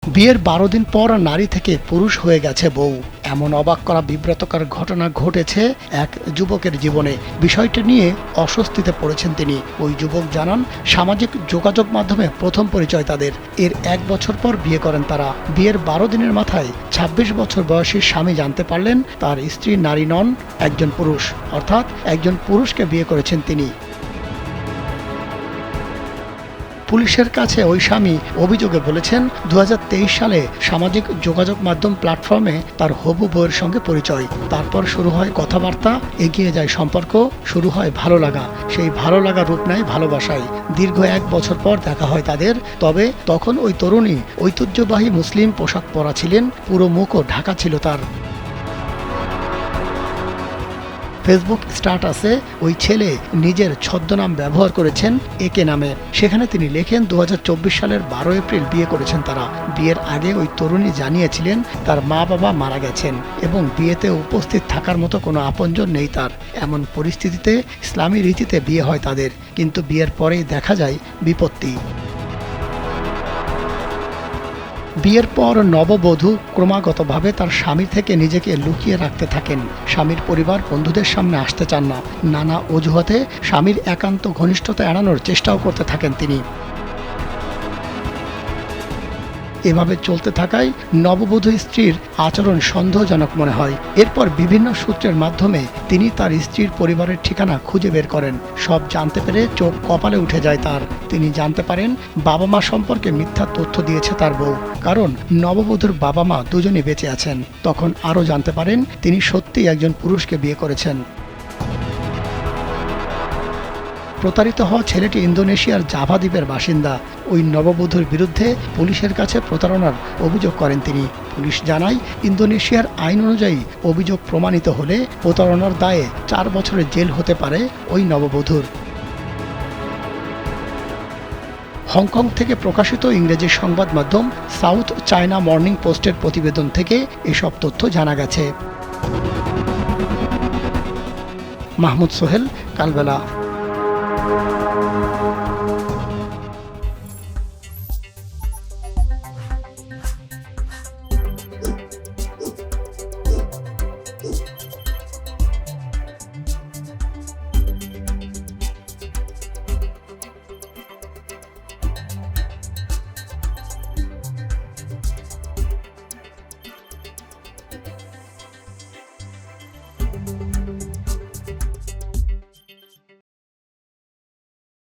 বিয়ের ১২ দিন পর নারী থেকে পুরুষ হয়ে গেছে বউ, এমন অবাক করা বিব্রতকর ঘটনা ঘটেছে এক যুবকের জীবনে। বিষয়টি নিয়ে অস্বস্তিতে পড়েছেন তিনি। ওই যুবক জানান, সামাজিক যোগাযোগ মাধ্যমে প্রথম পরিচয় তাদের। এর ১ বছর পর বিয়ে করেন তারা। বিয়ের ১২ দিনের মাথায় ২৬ বছর বয়সী স্বামী জানতে পারলেন তার স্ত্রী নারী নন, একজন পুরুষ। অর্থাৎ একজন পুরুষকে বিয়ে করেছেন তিনি। পুলিশের কাছে ওই স্বামী অভিযোগে বলেছেন, ২০২৩ সালে সামাজিক যোগাযোগ মাধ্যম প্ল্যাটফর্মে তার হবু বউয়ের সঙ্গে পরিচয়। তারপর শুরু হয় কথাবার্তা, এগিয়ে যায় সম্পর্ক, শুরু হয় ভালো লাগা। সেই ভালো লাগা রূপ নেয় ভালোবাসায়। দীর্ঘ ১ বছর পর দেখা হয় তাদের। তবে তখন ওই তরুণী ঐতিহ্যবাহী মুসলিম পোশাক পরা ছিলেন, পুরো মুখও ঢাকা ছিল তার। ফেসবুক স্ট্যাটাসে ওই ছেলে নিজের ছদ্মনাম ব্যবহার করেছেন একে নামে। সেখানে তিনি লেখেন, ২০২৪ সালের ১২ এপ্রিল বিয়ে করেছেন তারা। বিয়ের আগে ওই তরুণী জানিয়েছিলেন তার মা বাবা মারা গেছেন এবং বিয়েতে উপস্থিত থাকার মতো কোনো আপনজন নেই তার। এমন পরিস্থিতিতে ইসলামী রীতিতে বিয়ে হয় তাদের, কিন্তু বিয়ের পরেই দেখা যায় বিপত্তি। বিয়ের পর নববধূ ক্রমাগতভাবে তার স্বামীর থেকে নিজেকে লুকিয়ে রাখতে থাকেন। স্বামীর পরিবার বন্ধুদের সামনে আসতে চান না। নানা অজুহাতে স্বামীর একান্ত ঘনিষ্ঠতা এড়ানোর চেষ্টাও করতে থাকেন তিনি। এভাবে চলতে থাকায় নববধূ স্ত্রীর আচরণ সন্দেহজনক মনে হয়। এরপর বিভিন্ন সূত্রের মাধ্যমে তিনি তার স্ত্রীর পরিবারের ঠিকানা খুঁজে বের করেন। সব জানতে পেরে চোখ কপালে উঠে যায় তার। তিনি জানতে পারেন বাবা মা সম্পর্কে মিথ্যা তথ্য দিয়েছে তার বউ, কারণ নববধূর বাবা মা দুজনই বেঁচে আছেন। তখন আরও জানতে পারেন তিনি সত্যিই একজন পুরুষকে বিয়ে করেছেন। প্রতারিত হওয়া ছেলেটি ইন্দোনেশিয়ার জাভা দ্বীপের বাসিন্দা। ওই নববধূর বিরুদ্ধে পুলিশের কাছে প্রতারণার অভিযোগ করেন তিনি। পুলিশ জানায়, ইন্দোনেশিয়ার আইন অনুযায়ী অভিযোগ প্রমাণিত হলে প্রতারণার দায়ে ৪ বছরের জেল হতে পারে ওই নববধূর। হংকং থেকে প্রকাশিত ইংরেজি সংবাদ মাধ্যম সাউথ চায়না মর্নিং পোস্টের প্রতিবেদন থেকে এসব তথ্য জানা গেছে। মাহমুদ সোহেল, কালবেলা।